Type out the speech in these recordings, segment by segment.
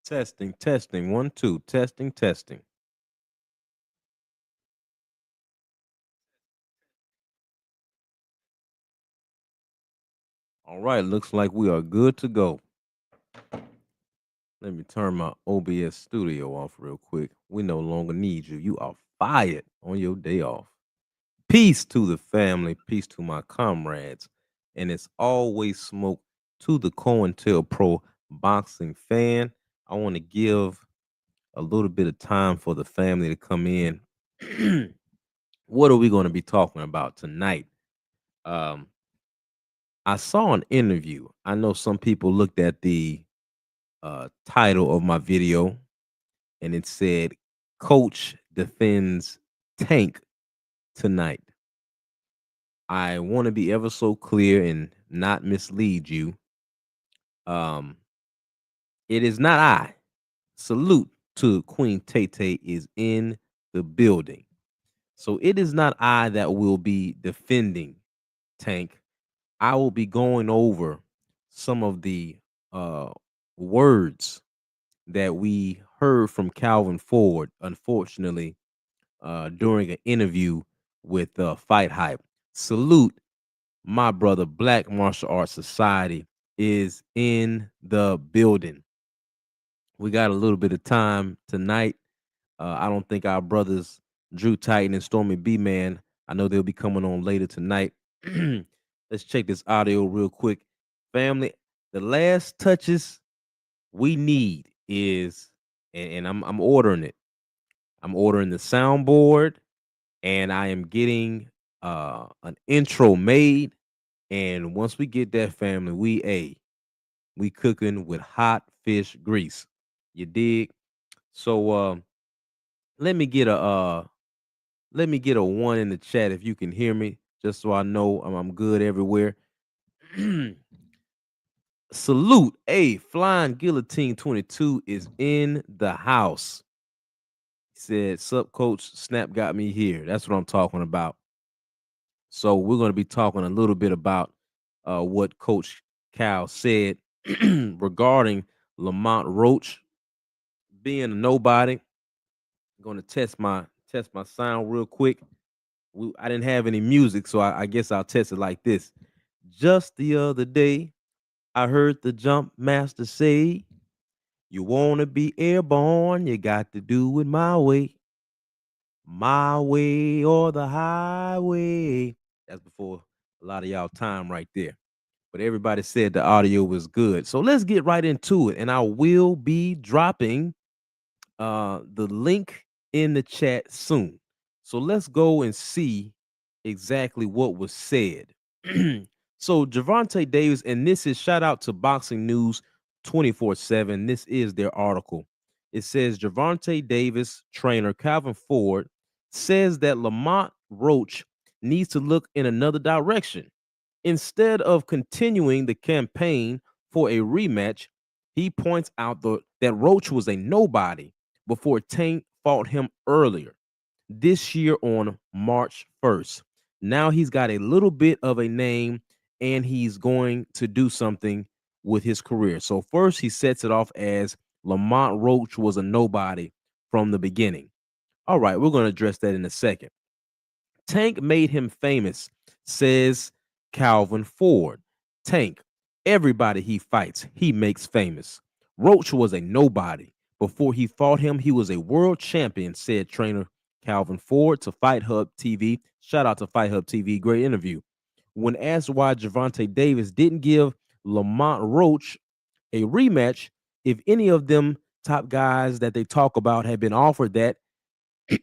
Testing, testing, 1, 2, testing, testing. All right, looks like we are good to go. Let me turn my OBS studio off real quick. We no longer need you. You are fired on your day off. Peace to the family, peace to my comrades, and it's always smoke to the COINTELPRO boxing fan. I want to give a little bit of time for the family to come in. What are we going to be talking about tonight? Um, I saw an interview. I know some people looked at the title of my video and it said, Coach defends Tank tonight. I want to be ever so clear and not mislead you. Um, it is not I. Salute to Queen Tay Tay is in the building. So it is not I that will be defending Tank. I will be going over some of the uh, words that we heard from Calvin Ford, unfortunately, during an interview with Fight Hype. Salute, my brother, Black Martial Arts Society is in the building. We got a little bit of time tonight. I don't think our brothers Drew Titan and Stormy B Man, I know they'll be coming on later tonight. Let's check this audio real quick. Family, the last touches we need is, and I'm ordering it. I'm ordering the soundboard, and I am getting an intro made. And once we get that, family, we cooking with hot fish grease. You dig? So let me get a let me get a one in the chat if you can hear me, just so I know I'm good everywhere. Salute. Hey, Flying Guillotine 22 is in the house. He said, Sup, coach, Snap got me here. That's what I'm talking about. So we're going to be talking a little bit about what Coach Cal said regarding Lamont Roach being a nobody. I'm going to test my sound real quick. I didn't have any music, so I guess I'll test it like this. Just the other day, I heard the jump master say, "You want to be airborne, you got to do it my way or the highway." That's before a lot of y'all time right there. But everybody said the audio was good. So let's get right into it. And I will be dropping the link in the chat soon. So let's go and see exactly what was said. So Javante Davis, and this is shout out to Boxing News 24/7. This is their article. It says Javante Davis trainer Calvin Ford says that Lamont Roach needs to look in another direction. Instead of continuing the campaign for a rematch, he points out that Roach was a nobody before Tank fought him earlier this year on March 1st. Now he's got a little bit of a name and he's going to do something with his career. So, first, he sets it off as Lamont Roach was a nobody from the beginning. All right, we're going to address that in a second. Tank made him famous, says Calvin Ford. Tank, everybody he fights, he makes famous. Roach was a nobody. Before he fought him, he was a world champion, said trainer Calvin Ford to Fight Hub TV. Shout out to Fight Hub TV. Great interview. When asked why Javante Davis didn't give Lamont Roach a rematch, if any of them top guys that they talk about had been offered that,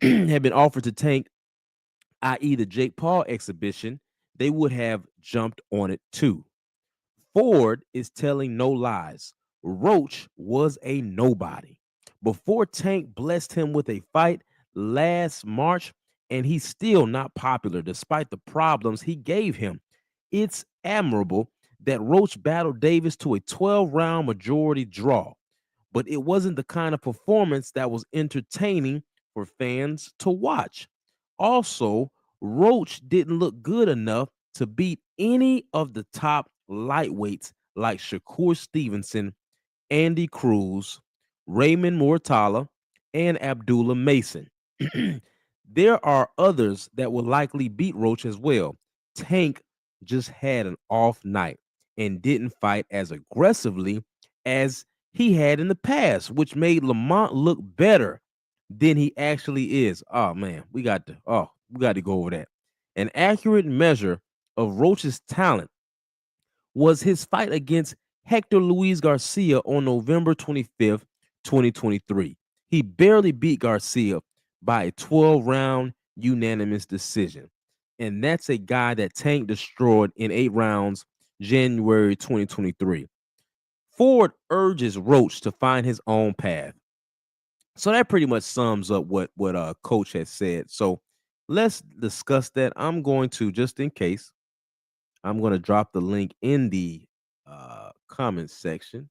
had been offered to Tank, i.e., the Jake Paul exhibition, they would have jumped on it too. Ford is telling no lies. Roach was a nobody. Before Tank blessed him with a fight last March, and he's still not popular despite the problems he gave him. It's admirable that Roach battled Davis to a 12-round majority draw, but it wasn't the kind of performance that was entertaining for fans to watch. Also, Roach didn't look good enough to beat any of the top lightweights like Shakur Stevenson, Andy Cruz, Raymond Mortala, and Abdullah Mason. There are others that will likely beat Roach as well. Tank just had an off night and didn't fight as aggressively as he had in the past, which made Lamont look better than he actually is. Oh man, we got to go over that. An accurate measure of Roach's talent was his fight against Hector Luis Garcia on November 25th, 2023. He barely beat Garcia by a 12-round unanimous decision. And that's a guy that Tank destroyed in 8 rounds January 2023. Ford urges Roach to find his own path. So that pretty much sums up what Coach has said. So let's discuss that. I'm going to, just in case, I'm going to drop the link in the comment section.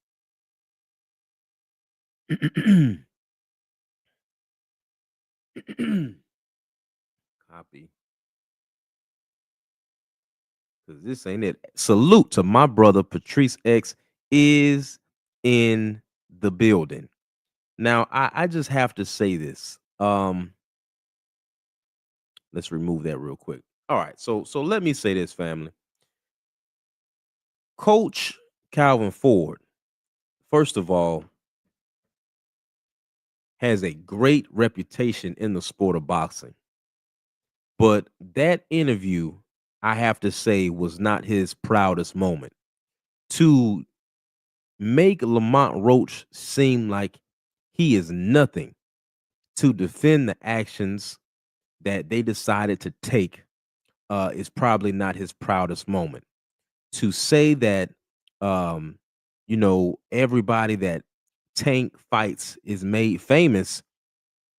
Copy. Because this ain't it. Salute to my brother Patrice X is in the building. Now, I just have to say this. Let's remove that real quick. All right, so let me say this, family. Coach Calvin Ford, first of all, has a great reputation in the sport of boxing. But that interview, I have to say, was not his proudest moment. To make Lamont Roach seem like he is nothing to defend the actions that they decided to take is probably not his proudest moment. To say that, um, everybody that Tank fights is made famous.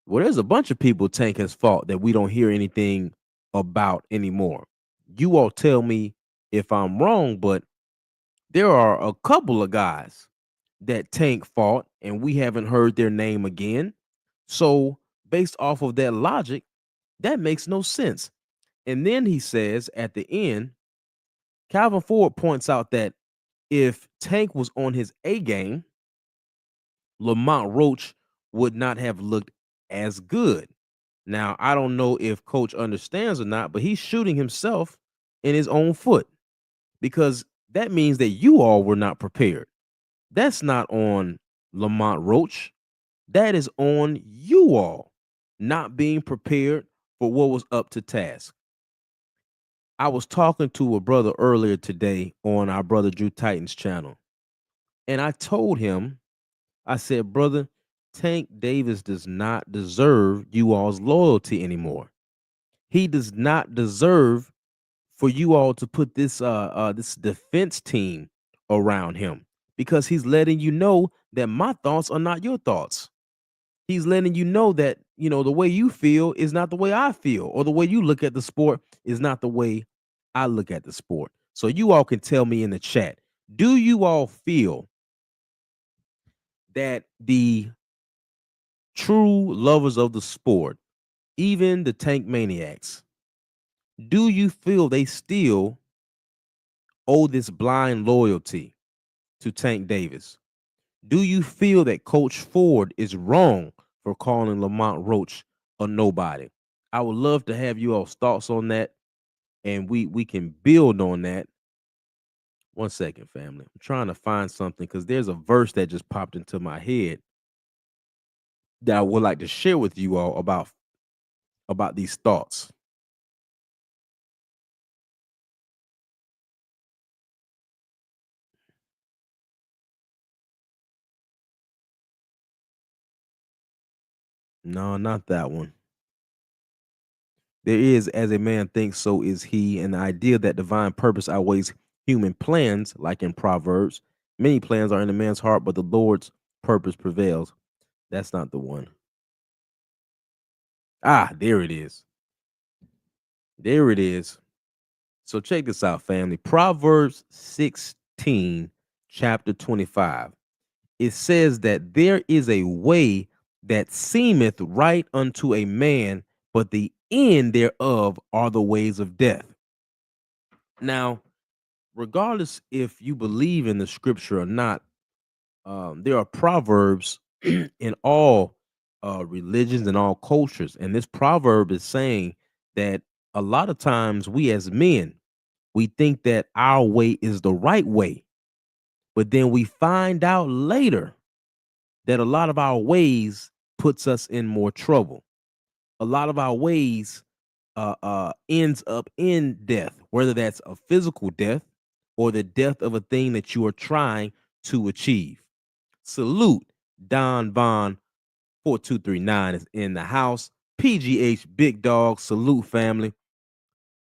Well, there's a bunch of people Tank has fought that we don't hear anything about anymore. You all tell me if I'm wrong, but there are a couple of guys that Tank fought and we haven't heard their name again. So, based off of that logic, that makes no sense. And then he says at the end, Calvin Ford points out that if Tank was on his A game, Lamont Roach would not have looked as good. Now, I don't know if Coach understands or not, but he's shooting himself in his own foot because that means that you all were not prepared. That's not on Lamont Roach. That is on you all not being prepared for what was up to task. I was talking to a brother earlier today on our brother Drew Titan's channel, and I told him, I said, brother, Tank Davis does not deserve you all's loyalty anymore. He does not deserve for you all to put this defense team around him because he's letting you know that my thoughts are not your thoughts. He's letting you know that, the way you feel is not the way I feel, or the way you look at the sport is not the way I look at the sport. So you all can tell me in the chat, do you all feel that the true lovers of the sport, even the Tank Maniacs, do you feel they still owe this blind loyalty to Tank Davis? Do you feel that Coach Ford is wrong for calling Lamont Roach a nobody? I would love to have you all's thoughts on that, and we can build on that. One second, family. I'm trying to find something because there's a verse that just popped into my head that I would like to share with you all about these thoughts. No, not that one. There is, as a man thinks, so is he, and the idea that divine purpose outweighs human plans, like in Proverbs. Many plans are in a man's heart, but the Lord's purpose prevails. That's not the one. Ah, there it is. There it is. So check this out, family. Proverbs 16, chapter 25. It says that there is a way that seemeth right unto a man, but the end thereof are the ways of death. Now, regardless if you believe in the scripture or not, there are proverbs in all religions and all cultures. And this proverb is saying that a lot of times we as men, we think that our way is the right way, but then we find out later that a lot of our ways puts us in more trouble. A lot of our ways ends up in death, whether that's a physical death or the death of a thing that you are trying to achieve. Salute Don Von 4239 is in the house. PGH Big Dog, salute family.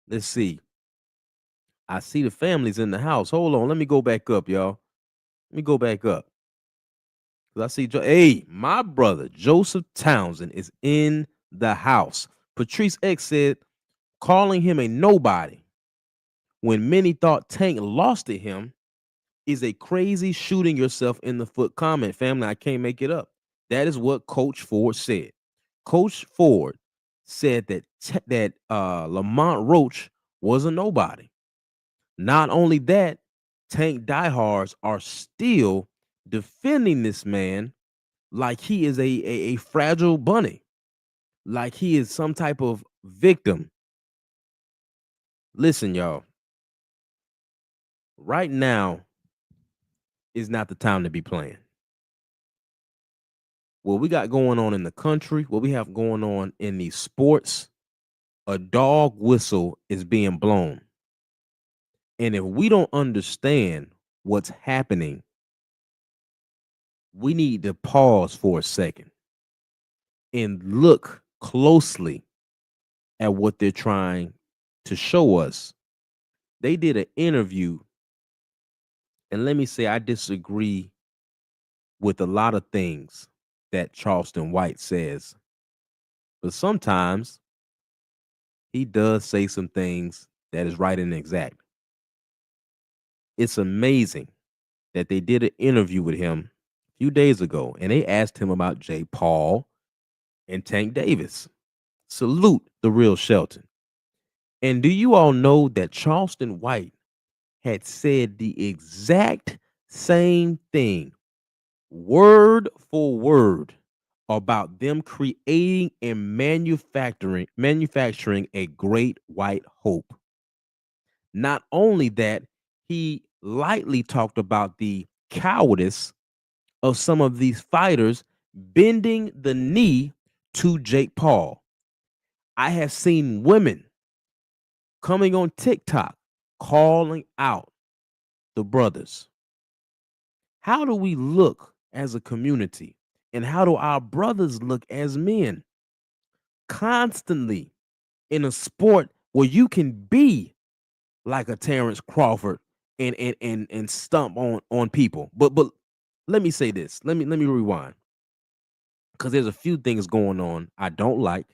Let's see. I see the families in the house. Hold on, let me go back up, y'all. Let me go back up. 'Cause I see, hey, my brother Joseph Townsend is in the house. Patrice X said, calling him a nobody when many thought Tank lost to him is a crazy shooting yourself in the foot comment. Family, I can't make it up. That is what Coach Ford said. Coach Ford said that Lamont Roach was a nobody. Not only that, Tank diehards are still defending this man like he is a fragile bunny, like he is some type of victim. Listen, y'all, right now is not the time to be playing. What we got going on in the country, what we have going on in these sports, a dog whistle is being blown. And if we don't understand what's happening, we need to pause for a second and look closely at what they're trying to show us. They did an interview, and let me say, I disagree with a lot of things that Charleston White says, but sometimes he does say some things that is right and exact. It's amazing that they did an interview with him a few days ago, and they asked him about Jay Paul and Tank Davis. Salute the real Shelton. And do you all know that Charleston White had said the exact same thing, word for word, about them creating and manufacturing a great white hope. Not only that, he lightly talked about the cowardice of some of these fighters bending the knee to Jake Paul. I have seen women coming on TikTok calling out the brothers. How do we look as a community? And how do our brothers look as men? Constantly in a sport where you can be like a Terrence Crawford and stomp on people. But let me say this. Let me rewind. Because there's a few things going on I don't like.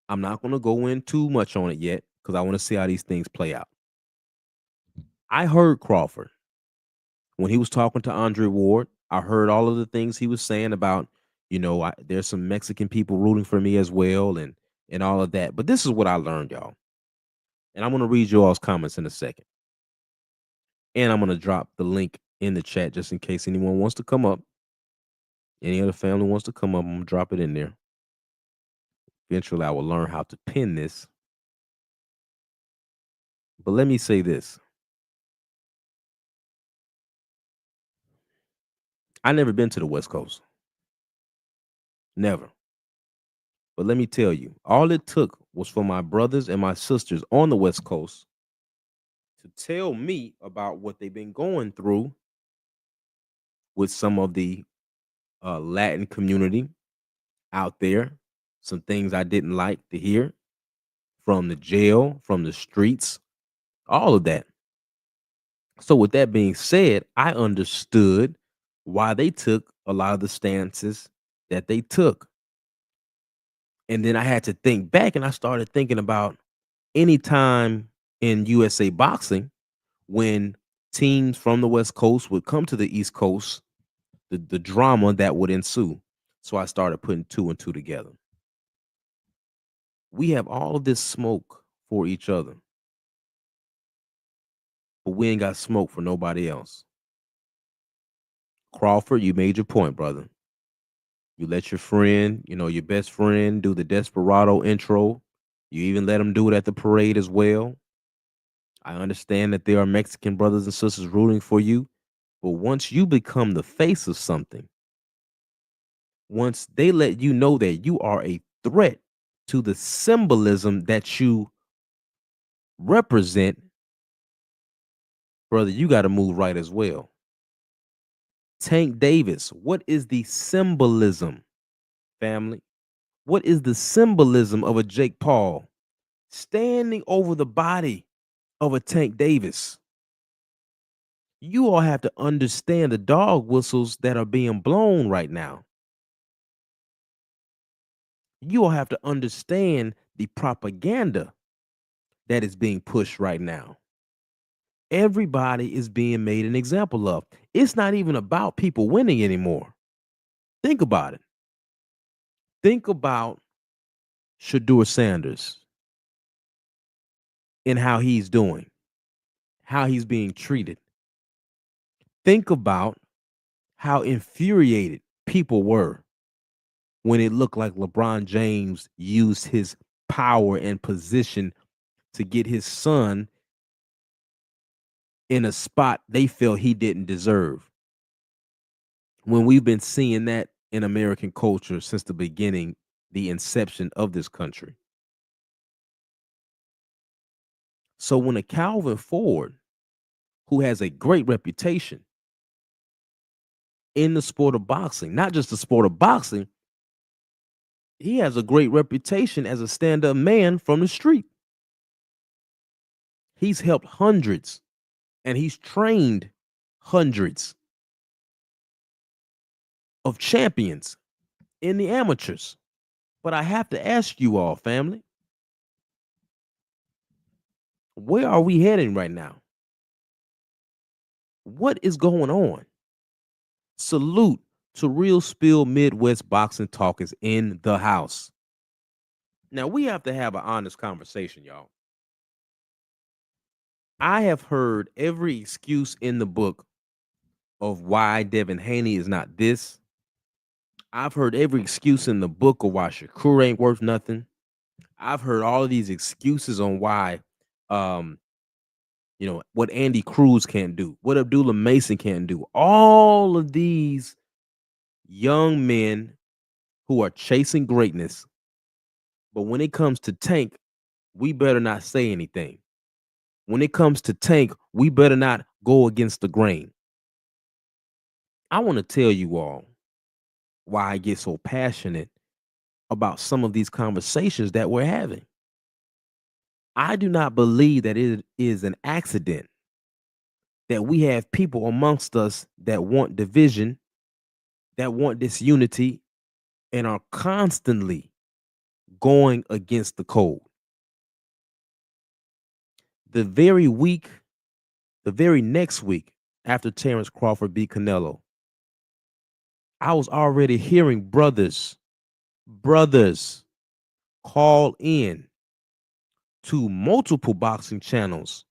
I'm not going to go in too much on it yet because I want to see how these things play out. I heard Crawford when he was talking to Andre Ward. I heard all of the things he was saying about, there's some Mexican people rooting for me as well, and all of that. But this is what I learned, y'all. And I'm going to read you all's comments in a second. And I'm going to drop the link in the chat just in case anyone wants to come up. Any other family wants to come up, I'm going to drop it in there. Eventually, I will learn how to pin this. But let me say this. I never been to the West Coast. Never. But let me tell you, all it took was for my brothers and my sisters on the West Coast to tell me about what they've been going through with some of the Latin community out there. Some things I didn't like to hear from the jail, from the streets, all of that. So, with that being said, I understood why they took a lot of the stances that they took. And then I had to think back and I started thinking about any time in USA boxing when teams from the West Coast would come to the East Coast, the drama that would ensue. So I started putting two and two together. We have all of this smoke for each other, but we ain't got smoke for nobody else. Crawford, you made your point, brother. You let your friend, your best friend, do the Desperado intro. You even let him do it at the parade as well. I understand that there are Mexican brothers and sisters rooting for you, but once you become the face of something, once they let you know that you are a threat to the symbolism that you represent, brother, you got to move right as well. Tank Davis, what is the symbolism, family? What is the symbolism of a Jake Paul standing over the body of a Tank Davis? You all have to understand the dog whistles that are being blown right now. You all have to understand the propaganda that is being pushed right now. Everybody is being made an example of. It's not even about people winning anymore. Think about it. Think about Shedeur Sanders and how he's doing, how he's being treated. Think about how infuriated people were when it looked like LeBron James used his power and position to get his son in a spot they felt he didn't deserve. When we've been seeing that in American culture since the beginning, the inception of this country. So when a Calvin Ford, who has a great reputation in the sport of boxing, not just the sport of boxing, he has a great reputation as a stand-up man from the street. He's helped hundreds and he's trained hundreds of champions in the amateurs. But I have to ask you all, family, where are we heading right now? What is going on? Salute to Real Spill Midwest Boxing Talk is in the house. Now, we have to have an honest conversation, y'all. I have heard every excuse in the book of why Devin Haney is not this. I've heard every excuse in the book of why Shakur ain't worth nothing. I've heard all of these excuses on why, um, what Andy Cruz can't do, what Abdullah Mason can't do. All of these young men who are chasing greatness. But when it comes to Tank, we better not say anything. When it comes to Tank, we better not go against the grain. I want to tell you all why I get so passionate about some of these conversations that we're having. I do not believe that it is an accident that we have people amongst us that want division, that want disunity, and are constantly going against the code. The very week, the very next week after Terrence Crawford beat Canelo, I was already hearing brothers call in to multiple boxing channels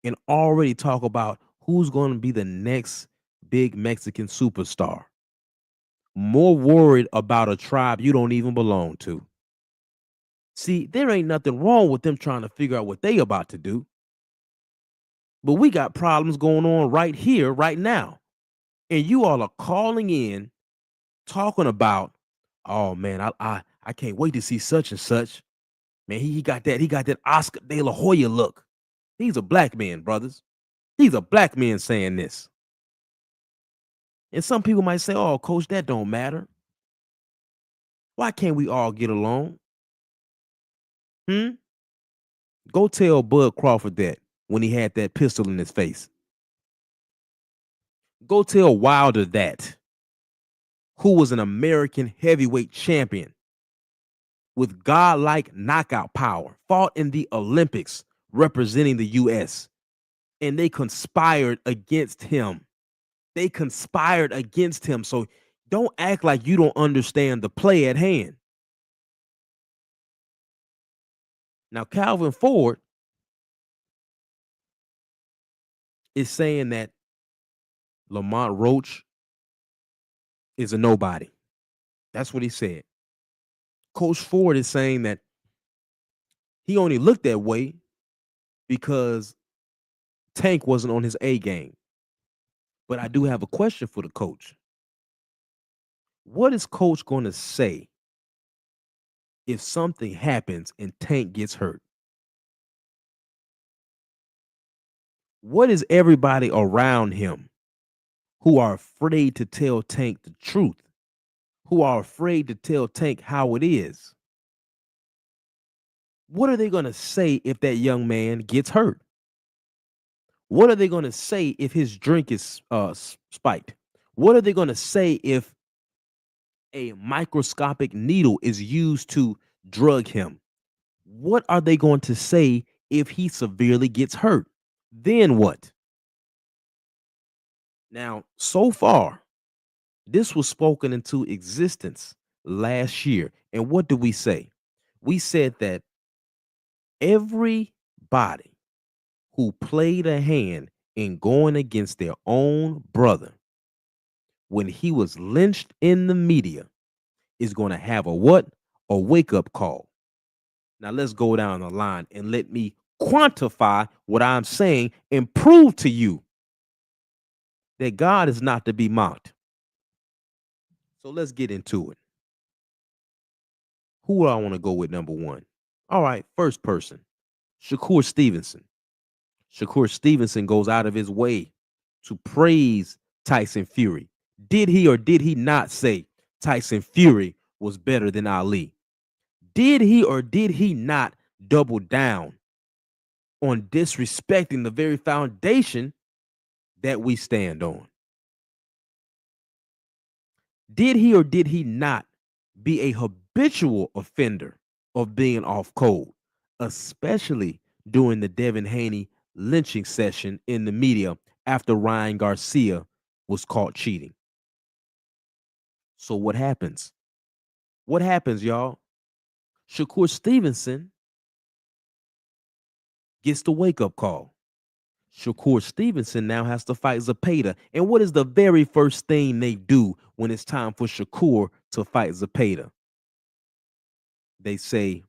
and already talk about who's going to be the next big Mexican superstar. More worried about a tribe you don't even belong to. See, there ain't nothing wrong with them trying to figure out what they about to do. But we got problems going on right here, right now. And you all are calling in talking about, oh man, I can't wait to see such and such. Man, he got that Oscar De La Hoya look. He's a black man, brothers. He's a black man saying this. And some people might say, oh, coach, that don't matter. Why can't we all get along? Go tell Bud Crawford that when he had that pistol in his face. Go tell Wilder that, who was an American heavyweight champion with godlike knockout power, fought in the Olympics representing the U.S., and they conspired against him. They conspired against him. So don't act like you don't understand the play at hand. Now, Calvin Ford is saying that Lamont Roach is a nobody. That's what he said. Coach Ford is saying that he only looked that way because Tank wasn't on his A game. But I do have a question for the coach. What is Coach going to say if something happens and Tank gets hurt? What is everybody around him who are afraid to tell Tank the truth, who are afraid to tell Tank how it is? What are they going to say if that young man gets hurt? What are they going to say if his drink is spiked? What are they going to say if a microscopic needle is used to drug him? What are they going to say if he severely gets hurt? Then what? Now, so far, this was spoken into existence last year. And what did we say? We said that everybody who played a hand in going against their own brother when he was lynched in the media is going to have a what? A wake up call. Now let's go down the line and let me quantify what I'm saying and prove to you that God is not to be mocked. So let's get into it. Who do I want to go with number one? All right, first person, Shakur Stevenson. Shakur Stevenson goes out of his way to praise Tyson Fury. Did he or did he not say Tyson Fury was better than Ali? Did he or did he not double down on disrespecting the very foundation that we stand on? Did he or did he not be a habitual offender of being off code, especially during the Devin Haney lynching session in the media after Ryan Garcia was caught cheating? So what happens? What happens, y'all? Shakur Stevenson gets the wake-up call. Shakur Stevenson now has to fight Zepeda. And what is the very first thing they do when it's time for Shakur to fight Zepeda? They say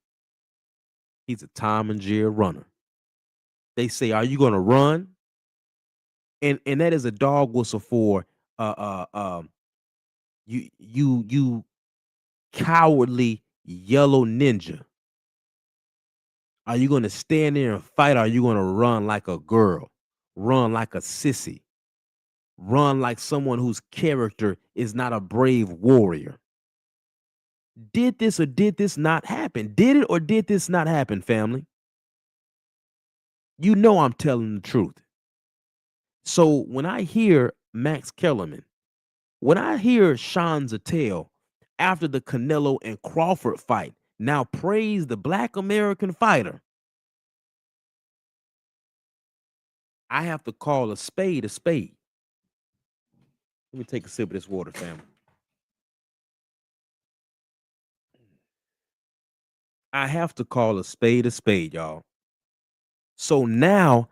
he's a Tom and Jerry runner. They say, "Are you going to run?" And that is a dog whistle for you cowardly yellow ninja. Are you going to stand there and fight? Or are you going to run like a girl, run like a sissy, run like someone whose character is not a brave warrior? Did this or did this not happen? Did it or did this not happen, family? You know I'm telling the truth. So when I hear Max Kellerman, when I hear Sean Zattel after the Canelo and Crawford fight now praise the Black American fighter, I have to call a spade a spade. Let me take a sip of this water, family. I have to call a spade, y'all. So now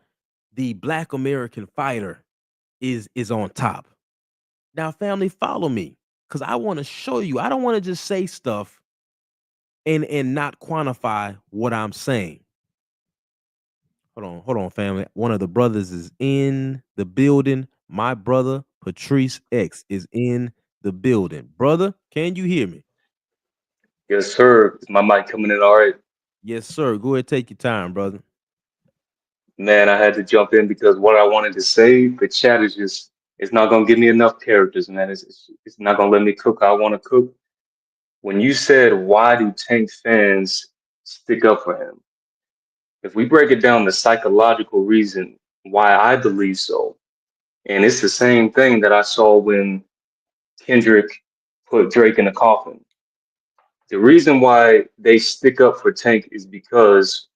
the Black American fighter is on top. Now, family, follow me because I want to show you. I don't want to just say stuff and not quantify what I'm saying. Hold on, family. One of the brothers is in the building. My brother, Patrice X, is in the building. Brother, can you hear me? Yes, sir. Is my mic coming in all right? Yes, sir. Go ahead, take your time, brother. Man, I had to jump in because what I wanted to say, the chat is just, it's not going to give me enough characters, man. It's not going to let me cook how I want to cook. When you said, why do Tank fans stick up for him? If we break it down, the psychological reason why I believe so, and it's the same thing that I saw when Kendrick put Drake in the coffin. The reason why they stick up for Tank is because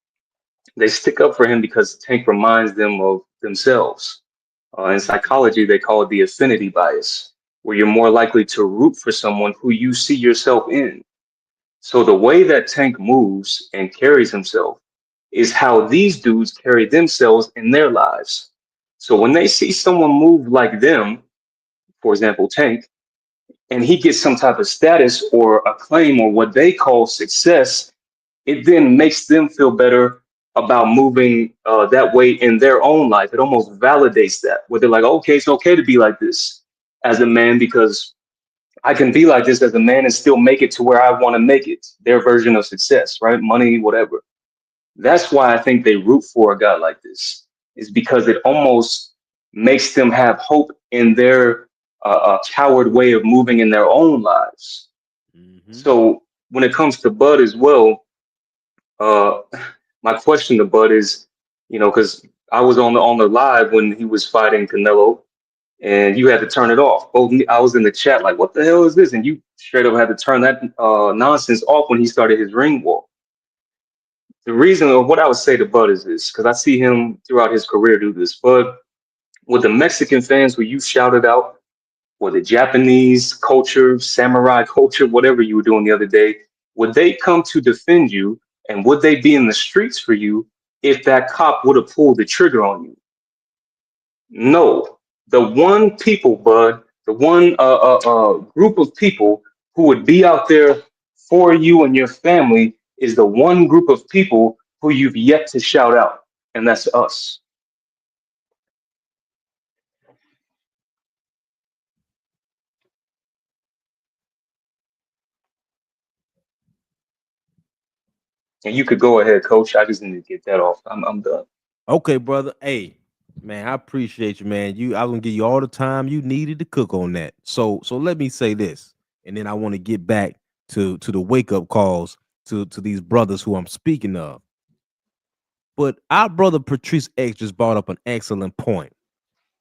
they stick up for him because Tank reminds them of themselves. In psychology, they call it the affinity bias, where you're more likely to root for someone who you see yourself in. So the way that Tank moves and carries himself is how these dudes carry themselves in their lives. So when they see someone move like them, for example, Tank, and he gets some type of status or acclaim or what they call success, it then makes them feel better about moving that way in their own life. It almost validates that, where they're like, okay, it's okay to be like this as a man because I can be like this as a man and still make it to where I want to make it, their version of success, right? Money, whatever. That's why I think they root for a guy like this, is because it almost makes them have hope in their coward way of moving in their own lives. Mm-hmm. So when it comes to Bud as well, uh, my question to Bud is, because I was on the live when he was fighting Canelo, and you had to turn it off. Both I was in the chat like, "What the hell is this?" And you straight up had to turn that nonsense off when he started his ring walk. The reason of what I would say to Bud is this, because I see him throughout his career do this. Bud, with the Mexican fans who you shouted out, or the Japanese culture, samurai culture, whatever you were doing the other day, would they come to defend you and would they be in the streets for you if that cop would have pulled the trigger on you? No. The one people, Bud, the one group of people who would be out there for you and your family is the one group of people who you've yet to shout out, and that's us. And you could go ahead, Coach. I just need to get that off. I'm done. Okay, brother. Hey, man, I appreciate you, man. I was gonna give you all the time you needed to cook on that. So let me say this, and then I want to get back to the wake up calls to these brothers who I'm speaking of. But our brother Patrice X just brought up an excellent point.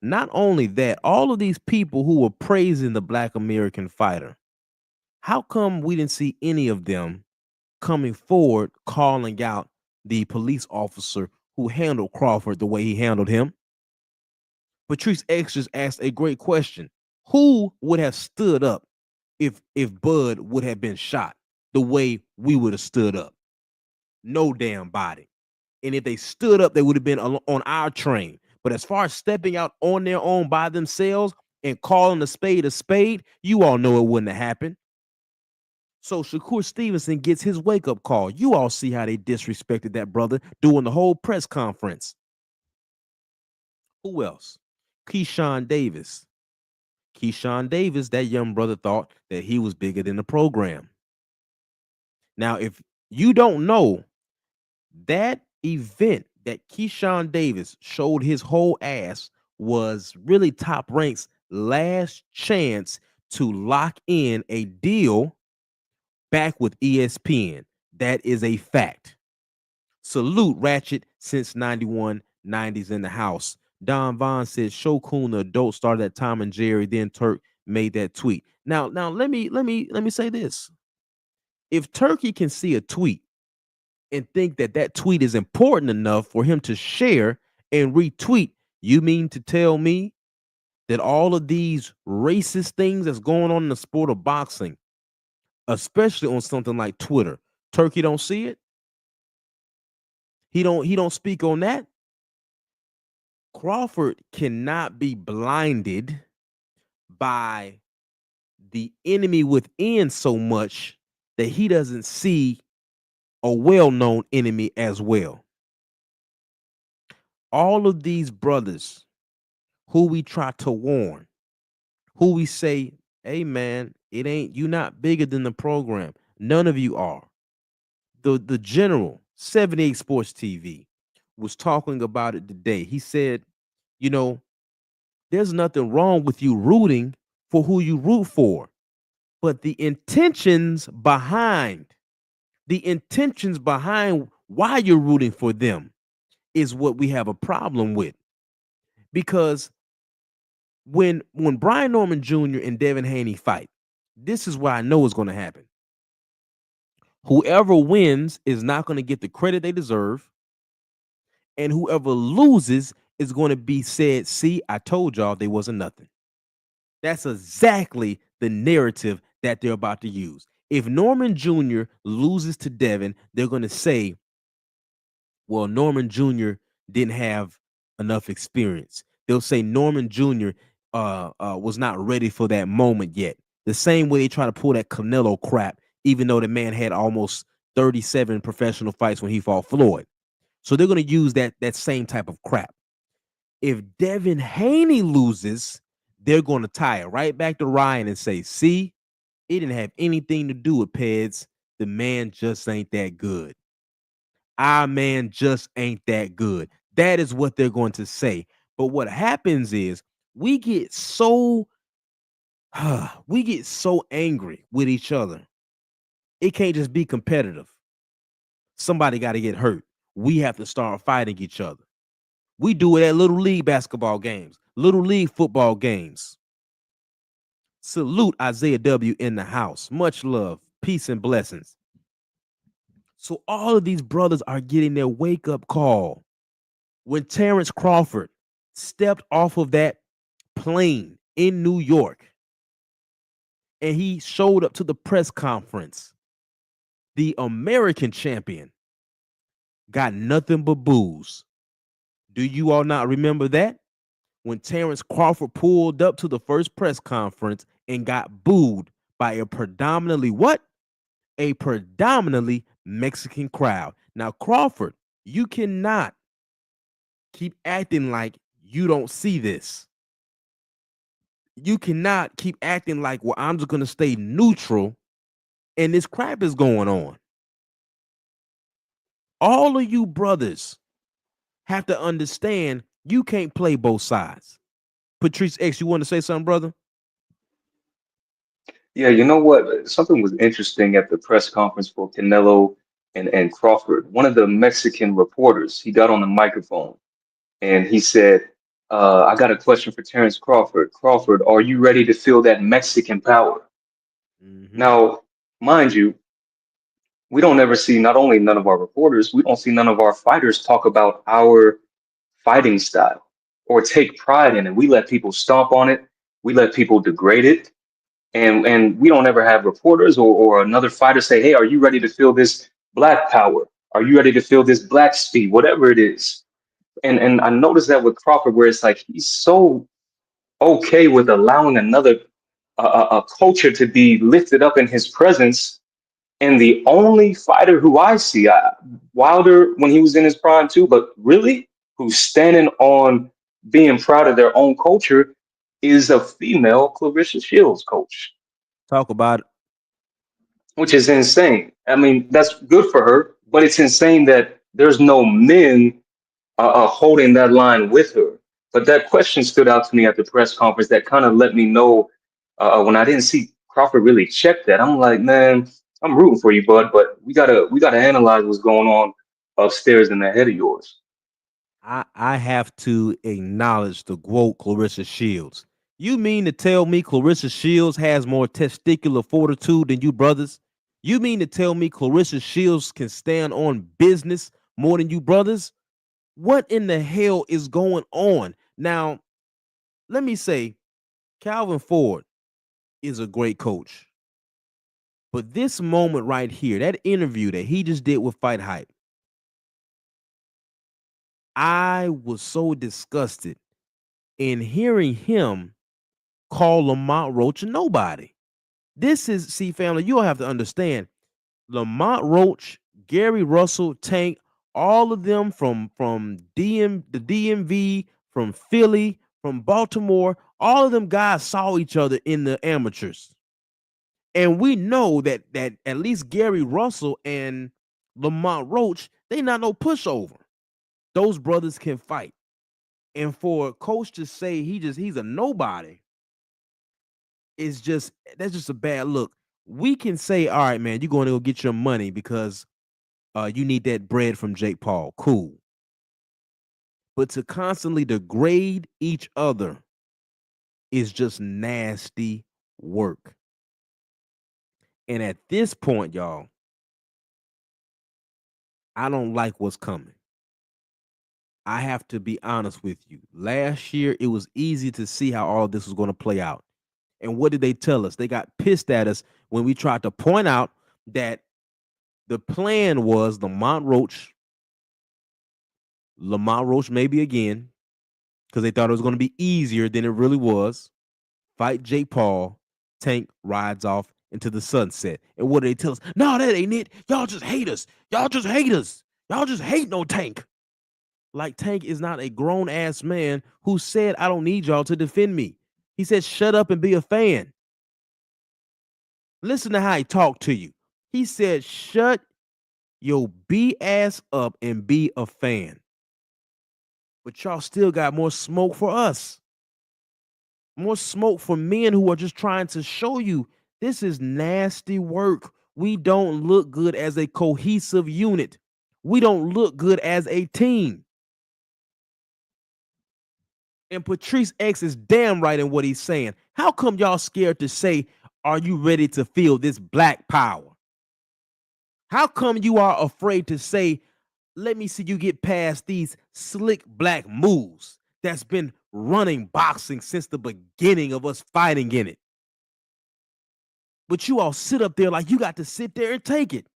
Not only that, all of these people who were praising the Black American fighter, how come we didn't see any of them coming forward calling out the police officer who handled Crawford the way he handled him? Patrice X just asked a great question. Who would have stood up if Bud would have been shot the way we would have stood up? No damn body. And if they stood up, they would have been on our train. But as far as stepping out on their own by themselves and calling a spade, you all know it wouldn't have happened. So Shakur Stevenson gets his wake up call. You all see how they disrespected that brother during the whole press conference. Who else? Keyshawn Davis. Keyshawn Davis, that young brother thought that he was bigger than the program. Now, if you don't know, that event that Keyshawn Davis showed his whole ass was really Top Rank's last chance to lock in a deal back with ESPN. That is a fact. Salute Ratchet since 91, 90s in the house. Don Vaughn said Shokun the adult started at Tom and Jerry, then Turk made that tweet. Now let me say this. If Turkey can see a tweet and think that that tweet is important enough for him to share and retweet, you mean to tell me that all of these racist things that's going on in the sport of boxing, especially on something like Twitter, Turkey don't see it? He don't speak on that. Crawford cannot be blinded by the enemy within so much that he doesn't see a well-known enemy as well. All of these brothers who we try to warn, who we say, hey man, it ain't you not bigger than the program. None of you are. The general, 78 Sports TV, was talking about it today. He said, you know, there's nothing wrong with you rooting for who you root for, but the intentions behind why you're rooting for them is what we have a problem with. Because when Brian Norman Jr. and Devin Haney fight, this is what I know is going to happen. Whoever wins is not going to get the credit they deserve, and whoever loses is going to be said, "See, I told y'all they wasn't nothing." That's exactly the narrative that they're about to use. If Norman Jr. loses to Devin, they're going to say, well, Norman Jr. didn't have enough experience. They'll say Norman Jr. Was not ready for that moment yet. The same way they try to pull that Canelo crap, even though the man had almost 37 professional fights when he fought Floyd. So they're going to use that same type of crap. If Devin Haney loses, they're going to tie it right back to Ryan and say, see, it didn't have anything to do with Peds. The man just ain't that good. Our man just ain't that good. That is what they're going to say. But what happens is we get so we get so angry with each other. It can't just be competitive. Somebody got to get hurt. We have to start fighting each other. We do it at little league basketball games, little league football games. Salute Isaiah W in the house. Much love, peace, and blessings. So all of these brothers are getting their wake up call. When Terrence Crawford stepped off of that plane in New York and he showed up to the press conference, the American champion got nothing but boos. Do you all not remember that? When Terrence Crawford pulled up to the first press conference and got booed by a predominantly what? A predominantly Mexican crowd. Now, Crawford, you cannot keep acting like you don't see this. You cannot keep acting like, well, I'm just going to stay neutral and this crap is going on. All of you brothers have to understand you can't play both sides. Patrice X, you want to say something, brother? Yeah, you know what? Something was interesting at the press conference for Canelo and Crawford. One of the Mexican reporters, he got on the microphone and he said, I got a question for Terrence Crawford. Crawford, are you ready to feel that Mexican power? Mm-hmm. Now, mind you, we don't ever see not only none of our reporters, we don't see none of our fighters talk about our fighting style or take pride in it. We let people stomp on it. We let people degrade it. And we don't ever have reporters or another fighter say, hey, are you ready to feel this black power? Are you ready to feel this black speed? Whatever it is. And I noticed that with Crawford, where it's like he's so okay with allowing another a culture to be lifted up in his presence. And the only fighter who I see, Wilder when he was in his prime too, but really who's standing on being proud of their own culture is a female Clarissa Shields coach, Talk about it. which is insane. I mean, that's good for her, but it's insane that there's no men holding that line with her. But that question stood out to me at the press conference. That kind of let me know when I didn't see Crawford really check that. I'm like, man, I'm rooting for you, bud, but we gotta analyze what's going on upstairs in the head of yours. I have to acknowledge the quote Clarissa Shields. You mean to tell me Clarissa Shields has more testicular fortitude than you brothers? You mean to tell me Clarissa Shields can stand on business more than you brothers? What in the hell is going on? Now, let me say, Calvin Ford is a great coach. But this moment right here, that interview that he just did with Fight Hype, I was so disgusted in hearing him call Lamont Roach a nobody. This is, see, family, you'll have to understand Lamont Roach, Gary Russell, Tank, all of them from the DMV, from Philly, from Baltimore, all of them guys saw each other in the amateurs. And we know that at least Gary Russell and Lamont Roach, they not no pushover. Those brothers can fight. And for a coach to say he's a nobody is just that's just a bad look. We can say, all right, man, you're going to go get your money because you need that bread from Jake Paul. Cool. But to constantly degrade each other is just nasty work. And at this point, y'all, I don't like what's coming. I have to be honest with you. Last year, it was easy to see how all this was going to play out. And what did they tell us? They got pissed at us when we tried to point out that the plan was Lamont Roach maybe again, because they thought it was going to be easier than it really was. Fight Jake Paul, Tank rides off into the sunset. And what do they tell us? No, that ain't it. Y'all just hate us. Y'all just hate us. Y'all just hate no Tank. Like Tank is not a grown ass man who said, I don't need y'all to defend me. He said, shut up and be a fan. Listen to how he talked to you. He said, shut your B ass up and be a fan. But y'all still got more smoke for us. More smoke for men who are just trying to show you this is nasty work. We don't look good as a cohesive unit. We don't look good as a team. And Patrice X is damn right in what he's saying. How come y'all scared to say, are you ready to feel this black power? How come you are afraid to say, let me see you get past these slick black moves that's been running boxing since the beginning of us fighting in it? But you all sit up there like you got to sit there and take it.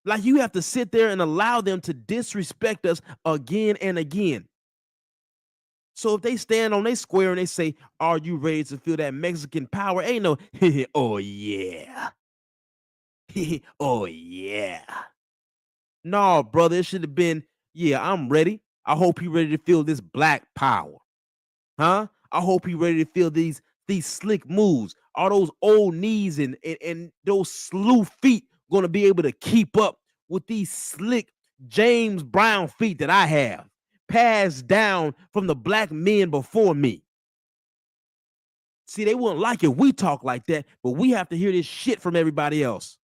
Like you have to sit there and allow them to disrespect us again and again. So if they stand on their square and they say, are you ready to feel that Mexican power? Ain't no, oh yeah. Oh yeah. No, brother, it should have been, yeah, I'm ready. I hope you ready to feel this black power. Huh? I hope you ready to feel these slick moves. Are those old knees and those slew feet gonna be able to keep up with these slick James Brown feet that I have, passed down from the black men before me? See, they wouldn't like it. We talk like that, but we have to hear this shit from everybody else.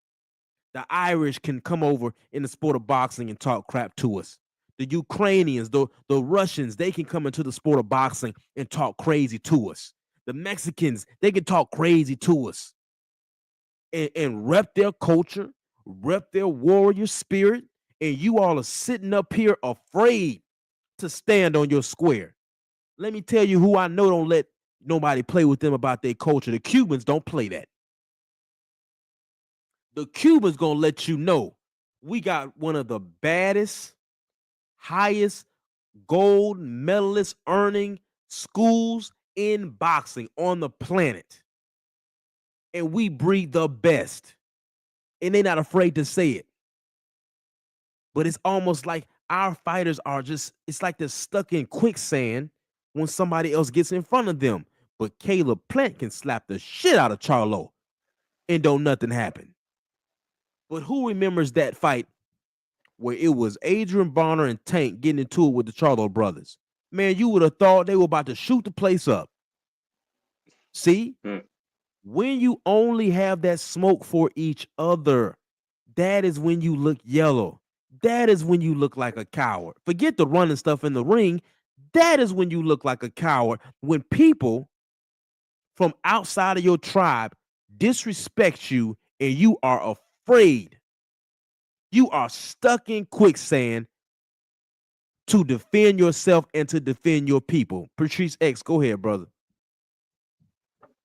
The Irish can come over in the sport of boxing and talk crap to us. The Ukrainians, the Russians, they can come into the sport of boxing and talk crazy to us. The Mexicans, they can talk crazy to us and rep their culture, rep their warrior spirit. And you all are sitting up here afraid to stand on your square. Let me tell you who I know don't let nobody play with them about their culture. The Cubans don't play that. The Cubans gonna let you know we got one of the baddest, highest gold medalist earning schools in boxing on the planet. And we breed the best. And they're not afraid to say it. But it's almost like our fighters are just, it's like they're stuck in quicksand when somebody else gets in front of them. But Caleb Plant can slap the shit out of Charlo and don't nothing happen. But who remembers that fight where it was Adrian Bonner and Tank getting into it with the Charlo brothers? Man, you would have thought they were about to shoot the place up. See, Mm. when you only have that smoke for each other, that is when you look yellow. That is when you look like a coward. Forget the running stuff in the ring. That is when you look like a coward. When people from outside of your tribe disrespect you and you are afraid, you are stuck in quicksand to defend yourself and to defend your people. Patrice X, go ahead, brother.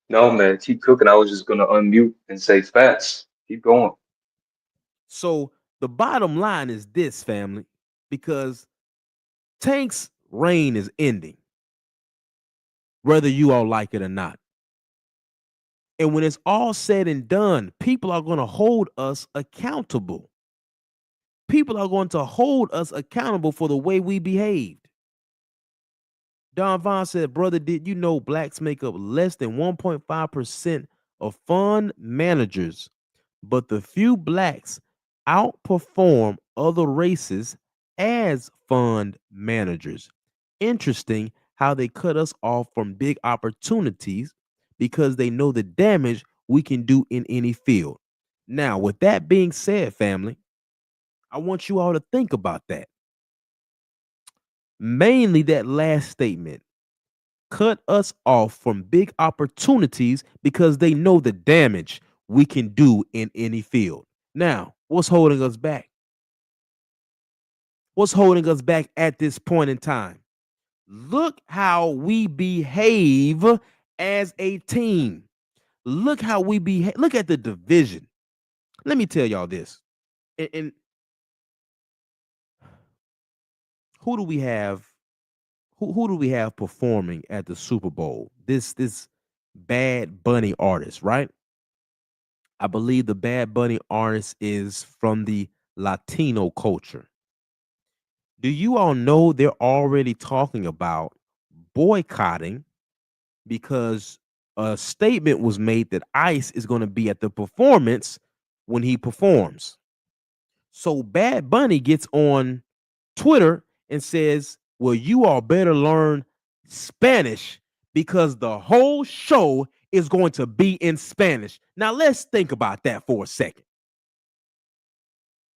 No, man, keep cooking. I was just gonna unmute and say facts. Keep going. So the bottom line is this, family, because Tank's reign is ending, whether you all like it or not. And when it's all said and done, people are going to hold us accountable. People are going to hold us accountable for the way we behaved. Don Vaughn said, brother, did you know blacks make up less than 1.5% of fund managers, but the few blacks outperform other races as fund managers? Interesting how they cut us off from big opportunities because they know the damage we can do in any field. Now, with that being said, family, I want you all to think about that. Mainly that last statement, cut us off from big opportunities because they know the damage we can do in any field. Now, what's holding us back? What's holding us back at this point in time? Look how we behave as a team. Look how we behave. Look at the division. Let me tell y'all this. And who do we have? Who do we have performing at the Super Bowl? This Bad Bunny artist, right? I believe the Bad Bunny artist is from the Latino culture. Do you all know they're already talking about boycotting because a statement was made that ICE is going to be at the performance when he performs? So Bad Bunny gets on Twitter and says, well, you all better learn Spanish because the whole show is going to be in Spanish. Now, let's think about that for a second.